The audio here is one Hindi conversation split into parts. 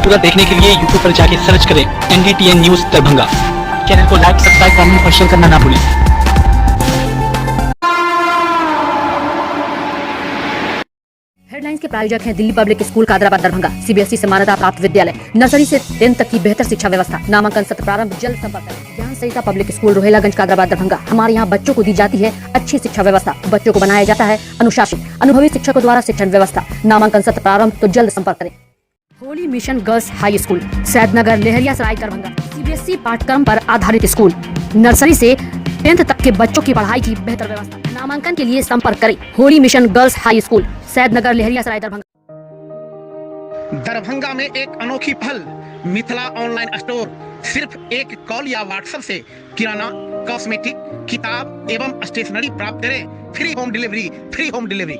पूरा देखने के लिए यूट्यूब पर जाके सर्च करें NDTN न्यूज दरभंगा। चैनल को लाइक, सब्सक्राइब, कमेंट और शेयर करना ना भूलें। हेडलाइंस के प्रायोजक हैं Delhi public school Kadrabad Darbhanga, CBSE से मान्यता प्राप्त विद्यालय, नर्सरी से 10th तक की बेहतर शिक्षा व्यवस्था। नामांकन सत्र प्रारंभ, जल्द संपर्क करें। ज्ञान सरिता पब्लिक स्कूल, रोहेलागंज, कादराबाद दरभंगा। हमारे यहाँ बच्चों को दी जाती है अच्छी शिक्षा व्यवस्था, बच्चों को बनाया जाता है अनुशासित, अनुभवी शिक्षकों द्वारा शिक्षण व्यवस्था। नामांकन सत्र प्रारंभ, तो जल्द संपर्क करें। Holi mission girls high school, Saidnagar, Laheriasarai, Darbhanga. CBSE पाठ्यक्रम पर आधारित स्कूल, नर्सरी से 10th तक के बच्चों की पढ़ाई की बेहतर व्यवस्था। नामांकन के लिए संपर्क करें। Holi mission girls high school, Saidnagar, Laheriasarai, Darbhanga. Darbhanga में एक अनोखी पहल, मिथिला ऑनलाइन स्टोर। सिर्फ एक कॉल या व्हाट्सएप से किराना, कॉस्मेटिक, किताब एवं स्टेशनरी प्राप्त करें। Free home delivery, free home delivery.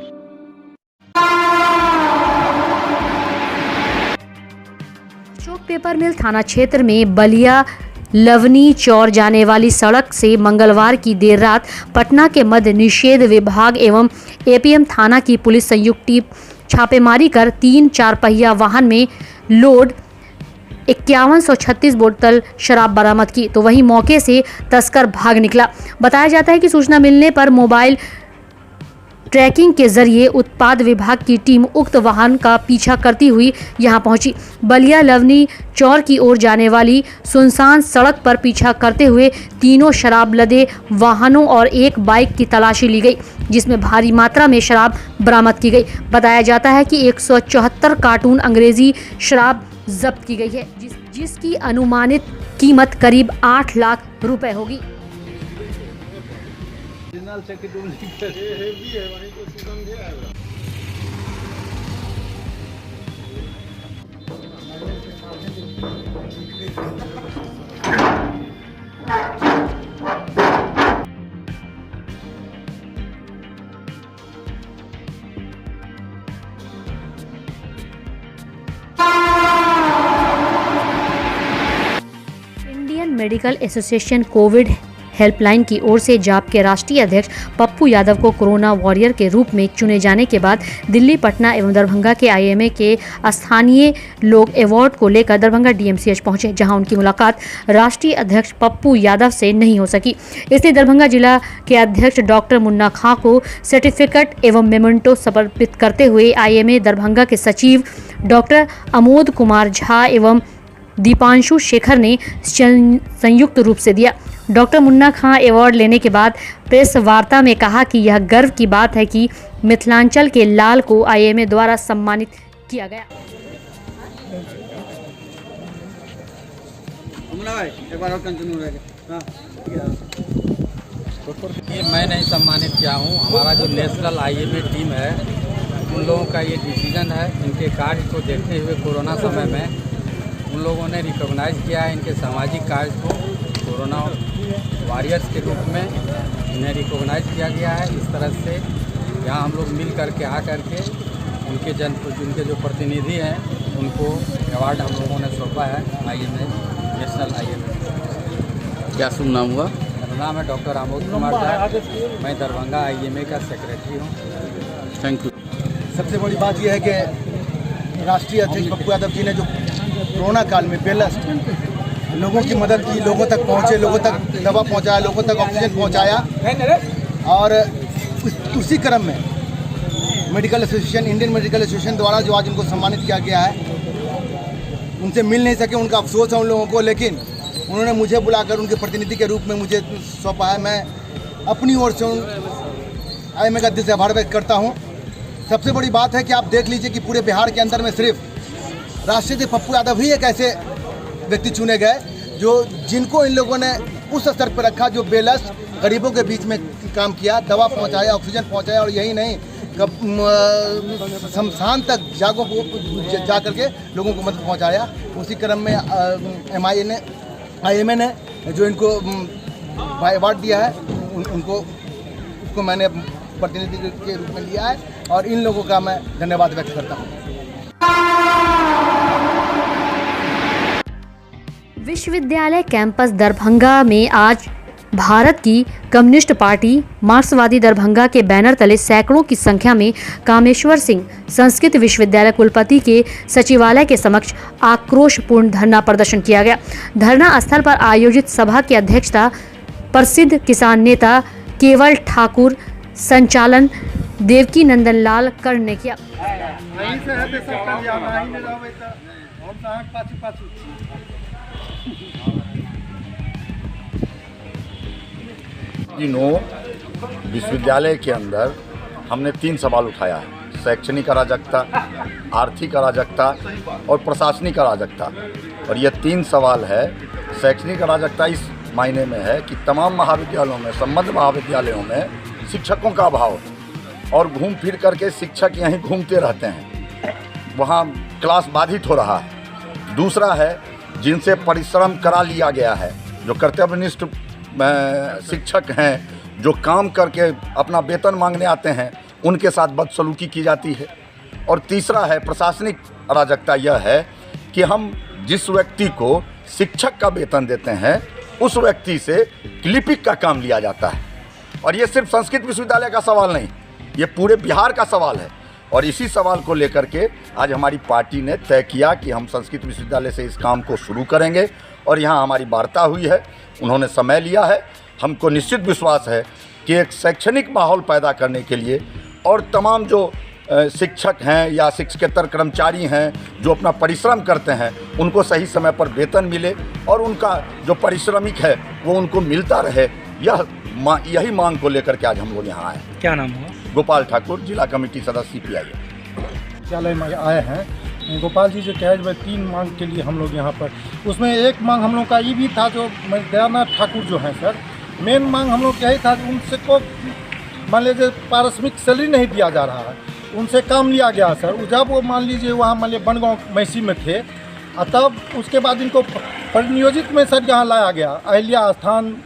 Ashok paper mill थाना क्षेत्र में बलिया लवनी चौर जाने वाली सड़क से मंगलवार की देर रात पटना के मद्य निषेध विभाग एवं APM थाना की पुलिस संयुक्त टीम छापेमारी कर 3 4 पहिया वाहन में लोड 5136 बोतल शराब बरामद की, तो वहीं मौके से तस्कर भाग निकला। बताया जाता है कि सूचना मिलने पर मोबाइल ट्रैकिंग के जरिए उत्पाद विभाग की टीम उक्त वाहन का पीछा करती हुई यहां पहुंची। बलिया लवनी चौर की ओर जाने वाली सुनसान सड़क पर पीछा करते हुए तीनों शराब लदे वाहनों और एक बाइक की तलाशी ली गई, जिसमें भारी मात्रा में शराब बरामद की गई। बताया जाता है कि 174 कार्टून अंग्रेजी शराब जब्त की गई है, जिसकी अनुमानित कीमत करीब 8 लाख रुपए होगी। Indian medical association Covid helpline की ओर से जाप के राष्ट्रीय अध्यक्ष पप्पू यादव को कोरोना वॉरियर के रूप में चुने जाने के बाद दिल्ली, पटना एवं दरभंगा के IMA के स्थानीय लोग अवार्ड को लेकर दरभंगा DMCH पहुंचे, जहां उनकी मुलाकात राष्ट्रीय अध्यक्ष पप्पू यादव से नहीं हो सकी। इसलिए दरभंगा जिला के अध्यक्ष डॉक्टर मुन्ना खां को सर्टिफिकेट एवं मेमेंटो समर्पित करते हुए IMA दरभंगा के सचिव डॉक्टर अमोद कुमार झा एवं दीपांशु शेखर ने संयुक्त रूप से दिया। डॉक्टर मुन्ना खां अवार्ड लेने के बाद प्रेस वार्ता में कहा कि यह गर्व की बात है कि मिथिलांचल के लाल को IMA द्वारा सम्मानित किया गया। ये मैं नहीं सम्मानित किया हूँ, हमारा जो नेशनल IMA टीम है उन लोगों का ये डिसीजन है। इनके कार्य को देखते हुए कोरोना समय में उन लोगों ने रिकॉग्नाइज किया है इनके सामाजिक कार्य को। कोरोना वॉरियर्स के रूप में इन्हें रिकॉग्नाइज किया गया है। इस तरह से यहाँ हम लोग मिल करके के उनके जो प्रतिनिधि हैं उनको अवार्ड हम लोगों ने सौंपा है IMA, नेशनल IMA। क्या शुभ नाम हुआ? मेरा नाम है डॉक्टर अमोद कुमार झा, मैं दरभंगा IMA का सेक्रेटरी हूँ। Thank you. सबसे बड़ी बात यह है कि राष्ट्रीय अध्यक्ष पप्पू यादव जी ने जो कोरोना काल में बेलस्ट लोगों की मदद की, लोगों तक पहुँचे, लोगों तक दवा पहुँचाया, लोगों तक ऑक्सीजन पहुँचाया, और उसी क्रम में medical association, Indian medical association द्वारा जो आज उनको सम्मानित किया गया है, उनसे मिल नहीं सके, उनका अफसोस है उन लोगों को, लेकिन उन्होंने मुझे बुलाकर उनके प्रतिनिधि के रूप में मुझे सौंपा है। मैं अपनी ओर से IMA का दिल से आभार व्यक्त करता हूँ। सबसे बड़ी बात है कि आप देख लीजिए कि पूरे बिहार के अंदर में सिर्फ राष्ट्रीय अध्यक्ष पप्पू यादव ही एक ऐसे व्यक्ति चुने गए जिनको इन लोगों ने उस स्तर पर रखा, जो बेलस गरीबों के बीच में काम किया, दवा पहुंचाया, ऑक्सीजन पहुंचाया, और यही नहीं शमशान तक जागों को जा करके लोगों को मदद पहुंचाया। उसी क्रम में IMA ने जो इनको अवार्ड दिया है उसको मैंने प्रतिनिधि के रूप में लिया है, और इन लोगों का मैं धन्यवाद व्यक्त करता हूँ। विश्वविद्यालय कैंपस दरभंगा में आज भारत की कम्युनिस्ट पार्टी मार्क्सवादी दरभंगा के बैनर तले सैकड़ों की संख्या में कामेश्वर सिंह संस्कृत विश्वविद्यालय कुलपति के सचिवालय के समक्ष आक्रोशपूर्ण धरना प्रदर्शन किया गया। धरना स्थल पर आयोजित सभा की अध्यक्षता प्रसिद्ध किसान नेता केवल ठाकुर, संचालन देवकी नंदन लाल कर्ण ने किया। दिनों विश्वविद्यालय के अंदर हमने 3 सवाल उठाया है: शैक्षणिक अराजकता, आर्थिक अराजकता और प्रशासनिक अराजकता। और ये 3 सवाल है। शैक्षणिक अराजकता इस मायने में है कि तमाम महाविद्यालयों में, संबद्ध महाविद्यालयों में शिक्षकों का अभाव है और घूम फिर करके शिक्षक यहीं घूमते रहते हैं, वहाँ क्लास बाधित हो रहा है। दूसरा है, जिनसे परिश्रम करा लिया गया है, जो कर्तव्यनिष्ठ शिक्षक हैं, जो काम करके अपना वेतन मांगने आते हैं, उनके साथ बदसलूकी की जाती है। और तीसरा है प्रशासनिक अराजकता, यह है कि हम जिस व्यक्ति को शिक्षक का वेतन देते हैं उस व्यक्ति से लिपिक का काम लिया जाता है। और ये सिर्फ संस्कृत विश्वविद्यालय का सवाल नहीं, ये पूरे बिहार का सवाल है। और इसी सवाल को लेकर के आज हमारी पार्टी ने तय किया कि हम संस्कृत विश्वविद्यालय से इस काम को शुरू करेंगे। और यहाँ हमारी वार्ता हुई है, उन्होंने समय लिया है। हमको निश्चित विश्वास है कि एक शैक्षणिक माहौल पैदा करने के लिए और तमाम जो शिक्षक हैं या शिक्षकेतर कर्मचारी हैं जो अपना परिश्रम करते हैं, उनको सही समय पर वेतन मिले और उनका जो पारिश्रमिक है वो उनको मिलता रहे। यही मांग को लेकर के आज हम लोग यहाँ आए। क्या नाम हुआ? गोपाल ठाकुर, जिला कमेटी सदस्य CPI। विद्यालय में आए हैं। गोपाल जी जो कहे जो 3 मांग के लिए हम लोग यहाँ पर, उसमें एक मांग हम लोग का ये भी था, जो दयानाथ ठाकुर जो हैं सर, मेन मांग हम लोग यही था, उनसे को मान लीजिए पारिश्रमिक सैलरी नहीं दिया जा रहा है, उनसे काम लिया गया सर। जब वो मान लीजिए वहाँ मान लीजिए बनगांव मैसी में थे, तब उसके बाद इनको परिनियोजित में सर यहाँ लाया गया। अहिल्या स्थान,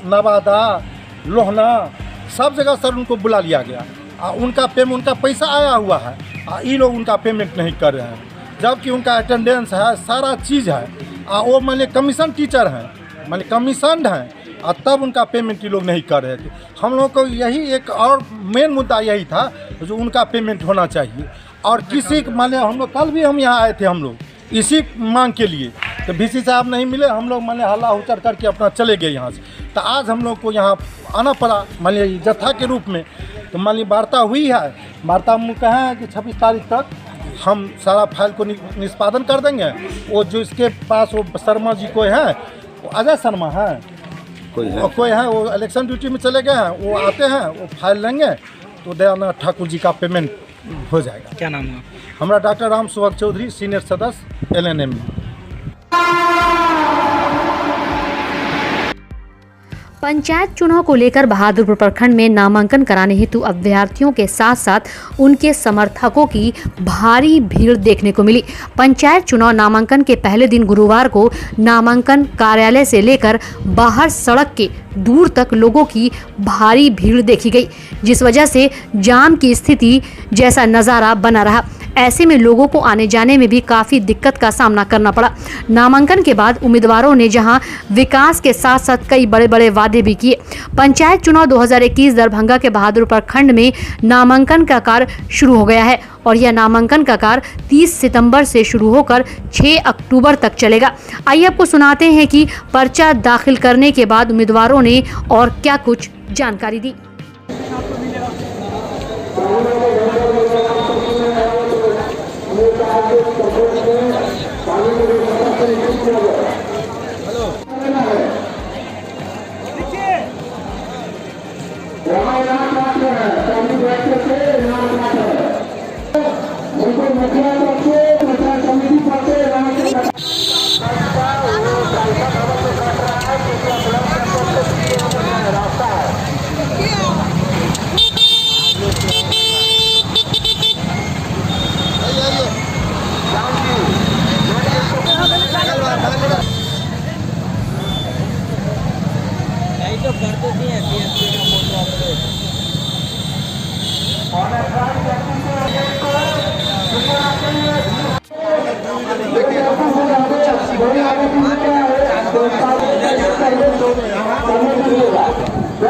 नवादा, लोहना, सब जगह सर उनको बुला लिया गया। उनका पैसा आया हुआ है, ये लोग उनका पेमेंट नहीं कर रहे हैं, जबकि उनका अटेंडेंस है, सारा चीज़ है। वो मान लीजिए कमीशन टीचर हैं, मान लीजिए कमीशनड हैं, और तब उनका पेमेंट ये लोग नहीं कर रहे थे। हम लोग को यही एक और मेन मुद्दा यही था जो उनका पेमेंट होना चाहिए। और किसी मान लीजिए हम लोग कल भी हम यहाँ आए थे, हम लोग इसी मांग के लिए, तो VC साहब नहीं मिले, हम लोग मान लीजिए हल्ला हुचर करके अपना चले गए यहाँ से। तो आज हम लोग को यहाँ आना पड़ा मान लीजिए जत्था के रूप में। तो मान लीजिए वार्ता हुई है, वार्ता में कहे हैं कि 26 तारीख तक हम सारा फाइल को निष्पादन कर देंगे। वो जो इसके पास वो शर्मा जी कोई है, वो अजय शर्मा है, कोई है वो इलेक्शन ड्यूटी में चले गए हैं, वो आते हैं, वो फाइल लेंगे तो दयानाथ ठाकुर जी का पेमेंट हो जाएगा। क्या नाम हुआ? हमारा डॉक्टर राम सुभग चौधरी, सीनियर सदस्य LNM। पंचायत चुनाव को लेकर बहादुरपुर प्रखंड में नामांकन कराने हेतु अभ्यर्थियों के साथ साथ उनके समर्थकों की भारी भीड़ देखने को मिली। पंचायत चुनाव नामांकन के पहले दिन गुरुवार को नामांकन कार्यालय से लेकर बाहर सड़क के दूर तक लोगों की भारी भीड़ देखी गई, जिस वजह से जाम की स्थिति जैसा नज़ारा बना रहा। ऐसे में लोगों को आने जाने में भी काफ़ी दिक्कत का सामना करना पड़ा। नामांकन के बाद उम्मीदवारों ने जहां विकास के साथ साथ कई बड़े बड़े वादे भी किए। पंचायत चुनाव 2021 दरभंगा के बहादुरपुर प्रखंड में नामांकन का कार्य शुरू हो गया है और यह नामांकन का कार्य 30 सितंबर से शुरू होकर 6 अक्टूबर तक चलेगा। आइए आपको सुनाते हैं कि पर्चा दाखिल करने के बाद उम्मीदवारों ने और क्या कुछ जानकारी दी। यहाँ आप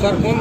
सर कौन?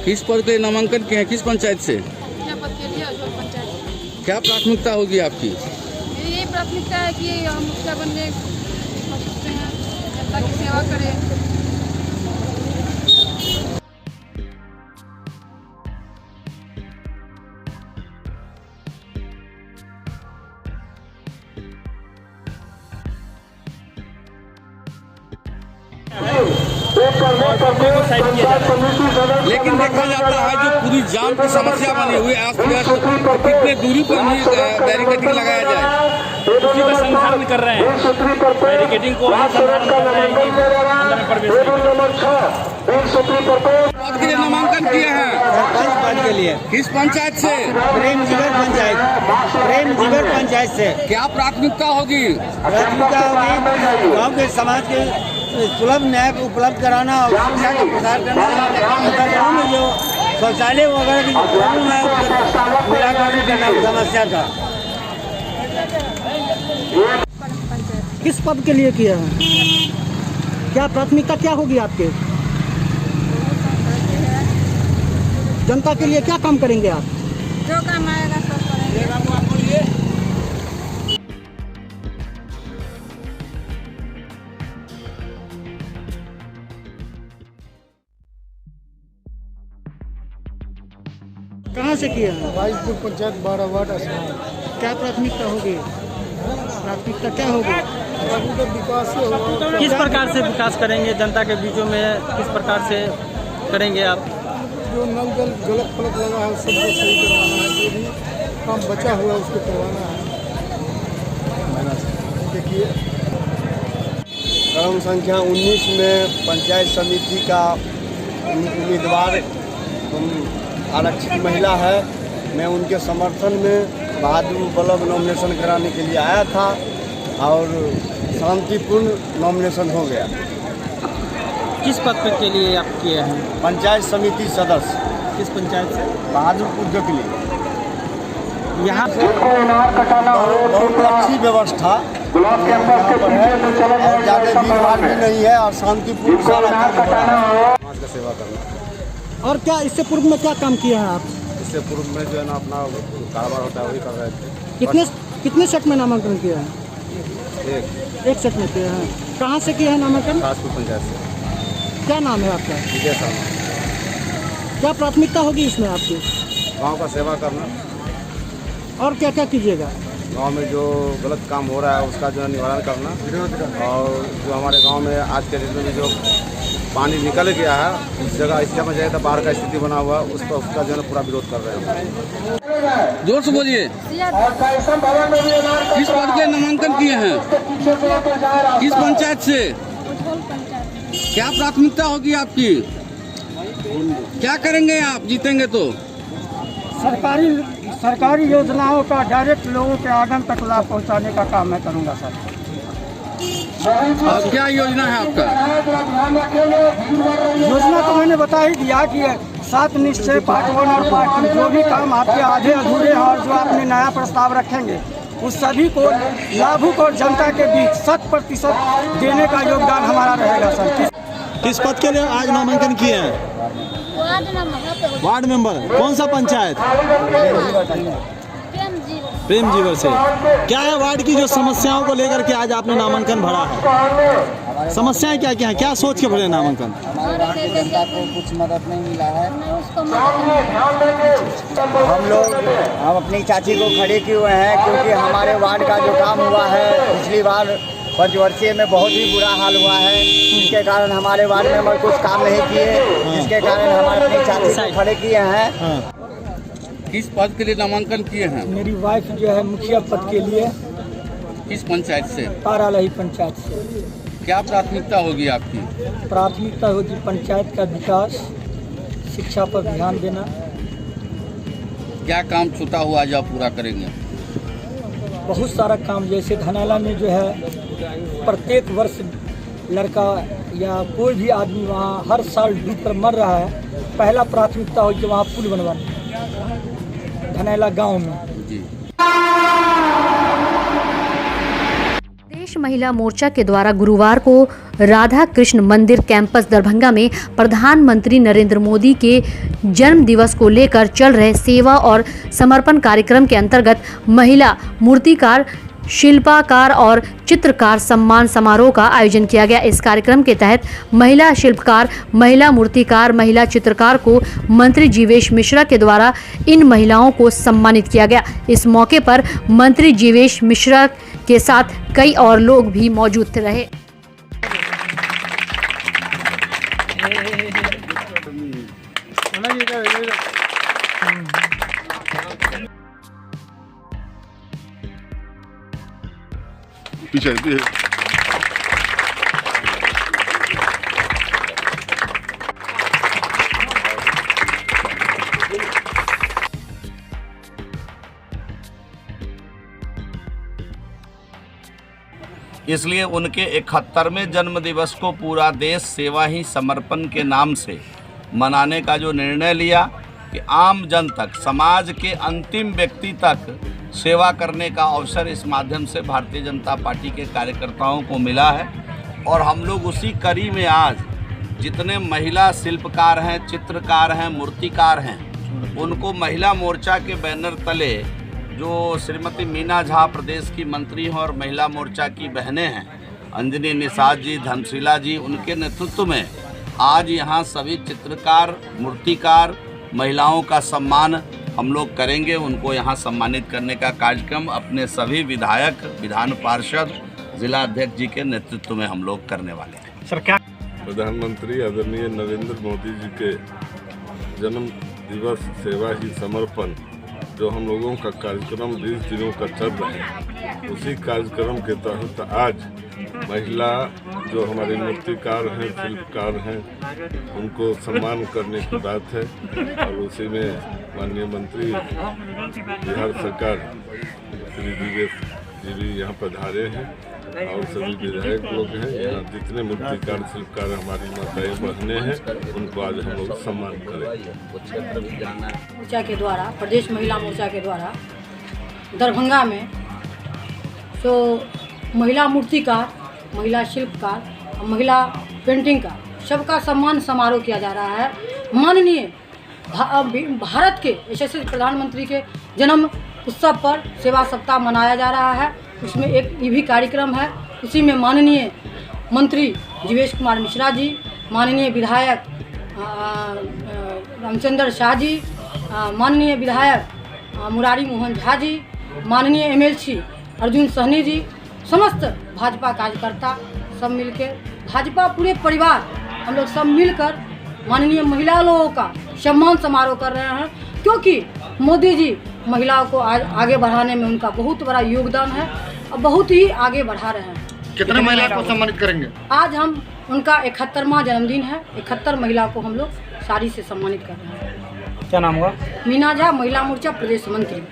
किस पद के नामांकन किए हैं, किस पंचायत से? पद के लिए अजोल पंचायत। क्या प्राथमिकता होगी आपकी? मेरी यही प्राथमिकता है कि हम मुखिया बनने सकते हैं, जनता की सेवा करें। लेकिन देखा जाता है जो पूरी जाम की समस्या बनी हुई है, कितने दूरी पर भी बैरिकेडिंग लगाया जाए, उसी का संधारण कर रहे हैं। बैरिकेडिंग को ही संधारण कर रहे हैं कि अंदर में प्रवेश पद के लिए नामांकन किए हैं। पद के लिए किस पंचायत से? प्रेम जीवर पंचायत से। क्या प्राथमिकता होगी? प्राथमिकता होगी गाँव के समाज के सुलभ न्याय उपलब्ध कराना और शिक्षा का प्रसार करना, गाँव में जो शौचालय वगैरह की प्रॉब्लम है निराकरण करना समस्या का। किस पद के लिए किया है? क्या प्राथमिकता क्या होगी आपके? जनता के लिए क्या काम करेंगे आप? जो काम आएगा सब करेंगे। कहाँ से किया है? वाइजपुर पंचायत 12 वार्ड असम। क्या प्राथमिकता होगी? प्राथमिकता क्या होगी? विकास किस प्रकार से विकास करेंगे जनता के बीचों में, किस प्रकार से करेंगे आप? जो नल जल गलत फलक लगा है सबको सही करवाना है, जो भी काम बचा हुआ है उसको करवाना है। देखिए क्रम संख्या 19 में पंचायत समिति का उम्मीदवार आरक्षित महिला है। मैं उनके समर्थन में बहादुर बल्लभ नॉमिनेशन कराने के लिए आया था और शांतिपूर्ण नॉमिनेशन हो गया। किस पद के लिए आप किए हैं? पंचायत समिति सदस्य। किस पंचायत से? बहादुरपुर के लिए। यहाँ बहुत अच्छी व्यवस्था यहाँ पर है और ज़्यादा भीड़ भाड़ भी नहीं है और शांतिपूर्ण सारा काम हो रहा है। समाज का सेवा करना। और क्या इससे पूर्व में क्या काम किया है आप? इससे पूर्व में जो है ना अपना कारोबार होता है वही कर रहे थे। कितने सेट में नामांकन किया है? एक सेट में किया है। कहाँ से किया है नामांकन? राजपुर पंचायत से। क्या नाम है आपका? विजय शर्मा। क्या प्राथमिकता होगी इसमें आपकी? गांव का सेवा करना और क्या क्या कीजिएगा? गांव में जो गलत काम हो रहा है उसका जो है निवारण करना और जो हमारे गांव में आज के दिन में जो पानी निकल गया है उस जगह इस जगह जाए तो बाढ़ का स्थिति बना हुआ है उसका जो है पूरा विरोध कर रहे हैं। जोर से बोलिए। किस पद के नामांकन किए हैं? किस पंचायत से? क्या प्राथमिकता होगी आपकी? क्या करेंगे आप जीतेंगे तो? सरकारी योजनाओं का डायरेक्ट लोगों के आंगन तक लाभ पहुंचाने का काम मैं करूंगा सर। और क्या योजना है आपका? योजना तो मैंने बता ही दिया कि 7 निश्चय पार्ट 1 और पार्ट 2 जो भी काम आपके आधे अधूरे हैं और जो आपने नया प्रस्ताव रखेंगे उस सभी को लाभुक और जनता के बीच 100% देने का योगदान हमारा रहेगा सर। किस पद के लिए आज नामांकन किए हैं? Ward member. कौन सा पंचायत? प्रेम जीवर से। क्या है वार्ड की जो समस्याओं को लेकर के आज आपने नामांकन भरा है? समस्याएं क्या क्या हैं? क्या सोच के भरे नामांकन? जनता को कुछ मदद नहीं मिला है। हम अपनी चाची को खड़े किए हुए हैं क्योंकि हमारे वार्ड का जो काम हुआ है पिछली बार पंचवर्षीय में बहुत ही बुरा हाल हुआ है, जिसके कारण हमारे वार्ड में कुछ काम नहीं किए, जिसके कारण हमारे अपनी चाची को खड़े किए हैं। किस पद के लिए नामांकन किए हैं? मेरी वाइफ जो है मुखिया पद के लिए किस पंचायत से? तारालही पंचायत से। क्या प्राथमिकता होगी आपकी? प्राथमिकता होगी पंचायत का विकास, शिक्षा पर ध्यान देना। क्या काम छूटा हुआ जो आप पूरा करेंगे? बहुत सारा काम, जैसे धनाला में जो है प्रत्येक वर्ष लड़का या कोई भी आदमी वहाँ हर साल डूब कर मर रहा है। पहला प्राथमिकता हो कि वहाँ पुल बनवाना धनाला गांव में। प्रदेश महिला मोर्चा के द्वारा गुरुवार को राधा कृष्ण मंदिर कैंपस दरभंगा में प्रधानमंत्री नरेंद्र मोदी के जन्म दिवस को लेकर चल रहे सेवा और समर्पण कार्यक्रम के अंतर्गत महिला मूर्तिकार, शिल्पकार और चित्रकार सम्मान समारोह का आयोजन किया गया। इस कार्यक्रम के तहत महिला शिल्पकार, महिला मूर्तिकार, महिला चित्रकार को मंत्री जीवेश मिश्रा के द्वारा इन महिलाओं को सम्मानित किया गया। इस मौके पर मंत्री जीवेश मिश्रा के साथ कई और लोग भी मौजूद रहे। पीछे इसलिए उनके 71वें जन्म दिवस को पूरा देश सेवा ही समर्पण के नाम से मनाने का जो निर्णय लिया कि आम जन तक, समाज के अंतिम व्यक्ति तक सेवा करने का अवसर इस माध्यम से भारतीय जनता पार्टी के कार्यकर्ताओं को मिला है। और हम लोग उसी कड़ी में आज जितने महिला शिल्पकार हैं, चित्रकार हैं, मूर्तिकार हैं, उनको महिला मोर्चा के बैनर तले जो श्रीमती मीना झा प्रदेश की मंत्री हैं और महिला मोर्चा की बहनें हैं, अंजनी निषाद जी, धनशीला जी, उनके नेतृत्व में आज यहाँ सभी चित्रकार, मूर्तिकार महिलाओं का सम्मान हम लोग करेंगे। उनको यहाँ सम्मानित करने का कार्यक्रम अपने सभी विधायक, विधान पार्षद, जिला अध्यक्ष जी के नेतृत्व में हम लोग करने वाले हैं। सर, क्या प्रधानमंत्री आदरणीय नरेंद्र मोदी जी के जन्म दिवस सेवा ही समर्पण जो हम लोगों का कार्यक्रम 20 दिनों का चल रहा है, उसी कार्यक्रम के तहत आज महिला जो हमारे मूर्तिकार हैं, शिल्पकार हैं, उनको सम्मान करने की बात है। और उसी में माननीय मंत्री बिहार सरकार श्री जीवेश जी भी यहाँ पधारे हैं और सभी विधायक लोग हैं। यहाँ जितने मूर्तिकार, शिल्पकार हमारी माताएं बहनें हैं, उनको आज हम लोग सम्मान करेंगे। मोर्चा के द्वारा, प्रदेश महिला मोर्चा के द्वारा दरभंगा में जो महिला मूर्तिकार, महिला शिल्पकार और महिला पेंटिंग का सबका सम्मान समारोह किया जा रहा है। माननीय भारत के यशस्वी प्रधानमंत्री के जन्म उत्सव पर सेवा सप्ताह मनाया जा रहा है। उसमें एक ये भी कार्यक्रम है। उसी में माननीय मंत्री जीवेश कुमार मिश्रा जी, माननीय विधायक रामचंद्र शाह जी, माननीय विधायक मुरारी मोहन झा जी, माननीय MLC अर्जुन सहनी जी, समस्त भाजपा कार्यकर्ता सब मिलकर, भाजपा पूरे परिवार हम लोग सब मिलकर माननीय महिला लोगों का सम्मान समारोह कर रहे हैं। क्योंकि मोदी जी महिलाओं को आज आगे बढ़ाने में उनका बहुत बड़ा योगदान है और बहुत ही आगे बढ़ा रहे हैं। कितने महिला को सम्मानित करेंगे? आज हम उनका 71वां जन्मदिन है। 71 महिला को हम लोग साड़ी से सम्मानित कर रहे हैं। क्या नाम हुआ? मीना झा, महिला मोर्चा प्रदेश मंत्री।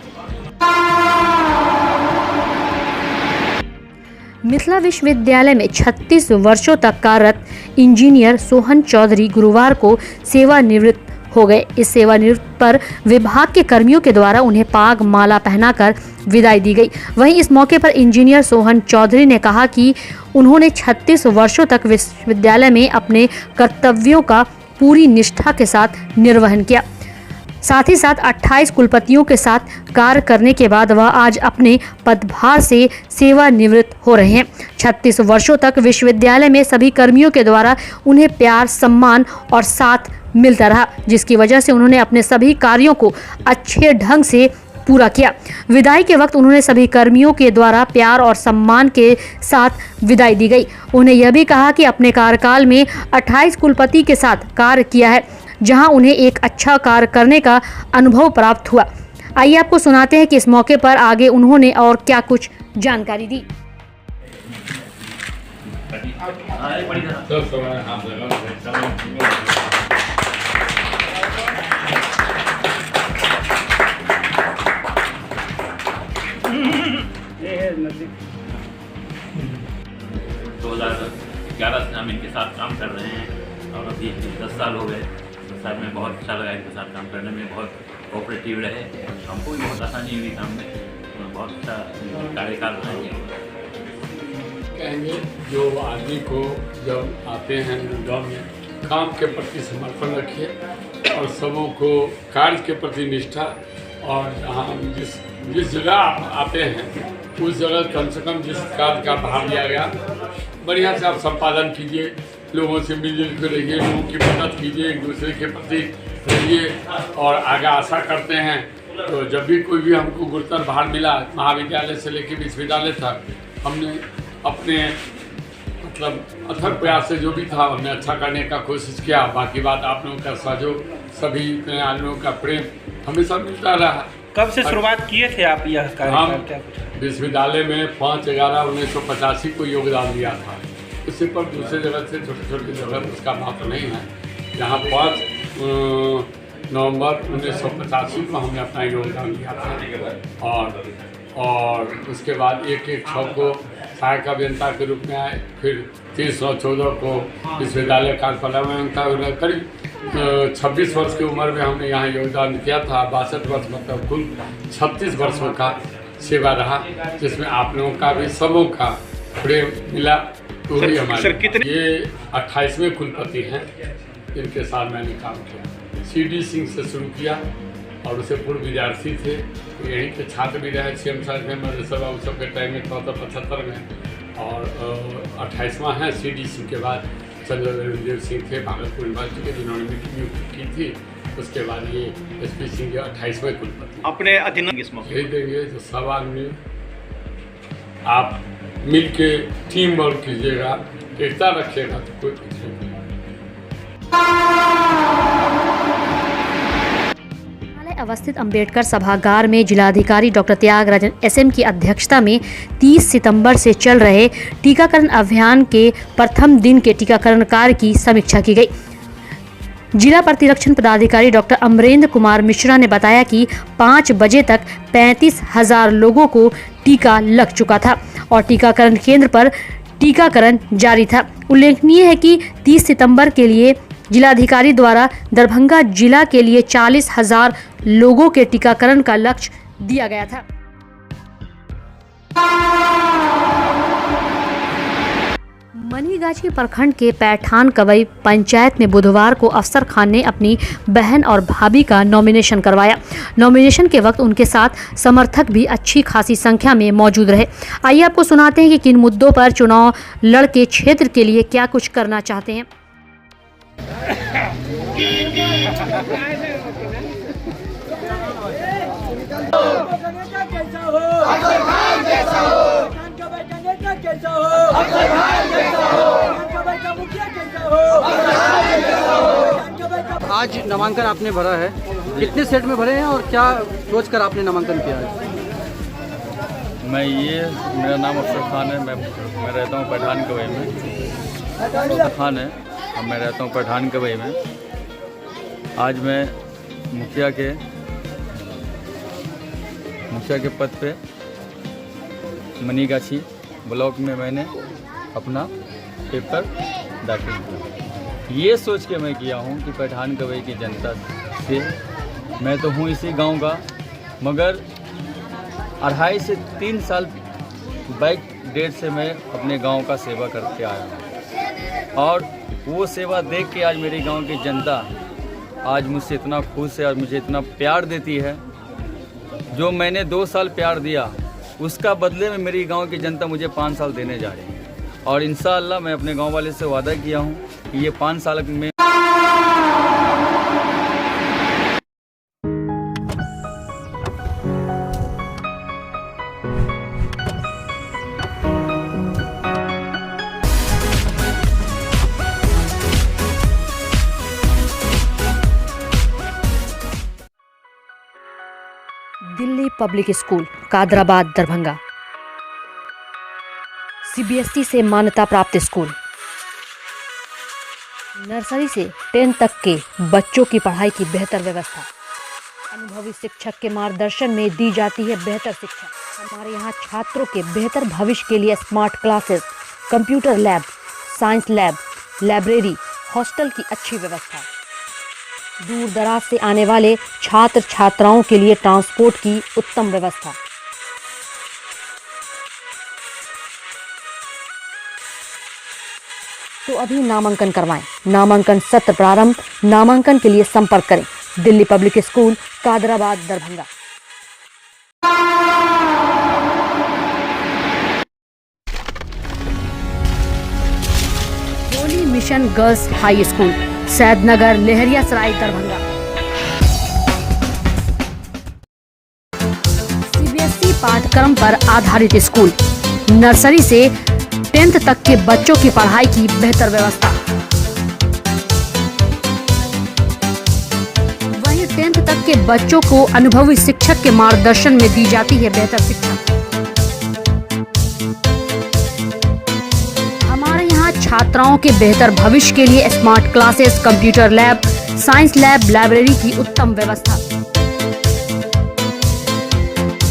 मिथिला विश्वविद्यालय में 36 वर्षों तक कार्यरत इंजीनियर सोहन चौधरी गुरुवार को सेवानिवृत्त हो गए। इस सेवानिवृत्त पर विभाग के कर्मियों के द्वारा उन्हें पाग माला पहनाकर विदाई दी गई। वहीं इस मौके पर इंजीनियर सोहन चौधरी ने कहा कि उन्होंने 36 वर्षों तक विश्वविद्यालय में अपने कर्तव्यों का पूरी निष्ठा के साथ निर्वहन किया। साथ ही साथ 28 कुलपतियों के साथ कार्य करने के बाद वह आज अपने पदभार से सेवानिवृत्त हो रहे हैं। 36 वर्षों तक विश्वविद्यालय में सभी कर्मियों के द्वारा उन्हें प्यार, सम्मान और साथ मिलता रहा, जिसकी वजह से उन्होंने अपने सभी कार्यों को अच्छे ढंग से पूरा किया। विदाई के वक्त उन्होंने सभी कर्मियों के द्वारा प्यार और सम्मान के साथ विदाई दी गई। उन्हें यह भी कहा कि अपने कार्यकाल में 28 कुलपति के साथ कार्य किया है, जहां उन्हें एक अच्छा कार्य करने का अनुभव प्राप्त हुआ। आइए आपको सुनाते हैं कि इस मौके पर आगे उन्होंने और क्या कुछ जानकारी दी। 2011 से हम इनके साथ काम कर रहे हैं और अभी 10 साल हो गए। 10 साल में बहुत अच्छा लगा इनके साथ काम करने में, बहुत कोऑपरेटिव रहे, हमको भी बहुत आसानी हुई काम में, बहुत अच्छा कार्यकाल रहा। कहेंगे जो आदमी को जब आते हैं गाँव में काम के प्रति समर्पण रखिए और सबों को कार्य के प्रति निष्ठा, और जहाँ जिस जगह आप आते हैं उस जगह कम से कम जिस कार्य का भाग लिया गया बढ़िया से आप संपादन कीजिए, लोगों से मिलजुल कर रहिए, लोगों की मदद कीजिए, एक दूसरे के प्रति रहिए। और आगे आशा करते हैं तो जब भी कोई भी हमको गुरुतर भार मिला महाविद्यालय से लेकर विश्वविद्यालय तक, हमने अपने मतलब अथक प्रयास से जो भी था हमने अच्छा करने का कोशिश किया। बाकी बात आप लोगों का सहयोग, सभी आप लोगों का प्रेम हमेशा मिलता रहा। कब से शुरुआत किए थे आप यह कार्यक्रम? क्या विश्वविद्यालय में 5/11/1985 को योगदान दिया था। उसी पर दूसरे जगह से छोटे छोटे जगह उसका महत्व नहीं है। यहाँ 5 नवंबर 1985 को हमने अपना योगदान दिया था और उसके बाद 1/1/6 को सहायक अभियंता के रूप में आए। फिर 30/9/14 को विश्वविद्यालय कार्यपालन का करीब 26 वर्ष की उम्र में हमने यहाँ योगदान किया था। 62 वर्ष मतलब कुल 36 वर्षों का सेवा रहा, जिसमें आप लोगों का भी सबों का प्रेम मिला। तो ही हमारे ये 28वें कुलपति हैं जिनके साथ मैंने काम किया। CD सिंह से शुरू किया और उसे पूर्व विद्यार्थी थे, यहीं के छात्र भी रहे। CM साहब में मदरसा उत्सव के टाइम में 74-75 में, और 28वां है CD सिंह के बाद चंद्रदेव सिंह थे भागलपुर यूनिवर्सिटी के, जिन्होंने नियुक्ति की थी। उसके बाद ये SP सिंह के 28वें कुलपति। अपने अधीन यही देंगे जो सब आदमी आप मिल के टीम वर्क कीजिएगा, एकता रखिएगा तो कोई पीछे नहीं। अवस्थित अंबेडकर सभागार में जिलाधिकारी डॉक्टर त्यागराजन SM की अध्यक्षता में 30 सितंबर से चल रहे टीकाकरण अभियान के प्रथम दिन के टीकाकरण कार्य की समीक्षा की गई। जिला प्रतिरक्षण पदाधिकारी डॉक्टर अमरेंद्र कुमार मिश्रा ने बताया कि 5 बजे तक 35,000 लोगों को टीका लग चुका था और टीकाकरण केंद्र पर टीकाकरण जारी था। उल्लेखनीय है कि 30 सितंबर के लिए जिलाधिकारी द्वारा दरभंगा जिला के लिए 40,000 लोगों के टीकाकरण का लक्ष्य दिया गया था। मनीगाछी प्रखंड के पैठान कवई पंचायत में बुधवार को अफसर खान ने अपनी बहन और भाभी का नॉमिनेशन करवाया। नॉमिनेशन के वक्त उनके साथ समर्थक भी अच्छी खासी संख्या में मौजूद रहे। आइए आपको सुनाते हैं कि किन मुद्दों पर चुनाव लड़ के क्षेत्र के लिए क्या कुछ करना चाहते हैं। आज नामांकन आपने भरा है, कितने सेट में भरे हैं और क्या सोचकर आपने नामांकन किया है? मेरा नाम अफसर खान है। मैं रहता हूँ पैठान कवई में। खान है और मैं रहता हूँ पैठान कवई में। आज मैं मुखिया के पद पे मनीगाछी ब्लॉक में मैंने अपना पेपर दाखिल किया। ये सोच के मैं किया हूँ कि पैठान कवई की जनता से मैं तो हूँ इसी गांव का, मगर 2.5 से 3 साल बैक डेट से मैं अपने गांव का सेवा करके आया हूँ और वो सेवा देख के आज मेरे गांव की जनता आज मुझसे इतना खुश है और मुझे इतना प्यार देती है। जो मैंने 2 साल प्यार दिया उसका बदले में मेरी गांव की जनता मुझे 5 साल देने जा रही है और इंशाअल्लाह मैं अपने गांव वाले से वादा किया हूं कि ये 5 साल में Delhi public school Kadrabad Darbhanga CBSE से मान्यता प्राप्त स्कूल। नर्सरी से 10 तक के बच्चों की पढ़ाई की बेहतर व्यवस्था। अनुभवी शिक्षक के मार्गदर्शन में दी जाती है बेहतर शिक्षा। हमारे यहाँ छात्रों के बेहतर भविष्य के लिए smart classes, computer lab, science lab, library, hostel की अच्छी व्यवस्था। दूर दराज से आने वाले छात्र छात्राओं के लिए ट्रांसपोर्ट की उत्तम व्यवस्था। तो अभी नामांकन करवाएं। नामांकन सत्र प्रारंभ। नामांकन के लिए संपर्क करें Delhi public school, Kadrabad, Darbhanga. Holy mission girls high school, Saidnagar, Laheriasarai, Darbhanga. CBSE पाठ्यक्रम पर आधारित स्कूल। नर्सरी से 10th तक के बच्चों की पढ़ाई की बेहतर व्यवस्था। वहीं 10th तक के बच्चों को अनुभवी शिक्षक के मार्गदर्शन में दी जाती है बेहतर शिक्षा। हमारे यहाँ छात्राओं के बेहतर भविष्य के लिए smart classes, computer lab, science lab, library की उत्तम व्यवस्था।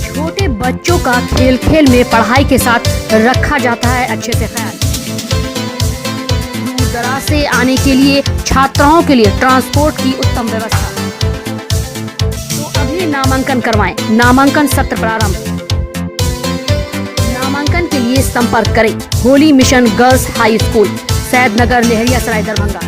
छोटे बच्चों का खेल खेल में पढ़ाई के साथ रखा जाता है अच्छे से ख्याल। दूर दराज से आने के लिए छात्राओं के लिए ट्रांसपोर्ट की उत्तम व्यवस्था। तो अभी नामांकन करवाएं। नामांकन सत्र प्रारंभ। नामांकन के लिए संपर्क करें Holi mission girls high school, Saidnagar, Laheriasarai, Darbhanga.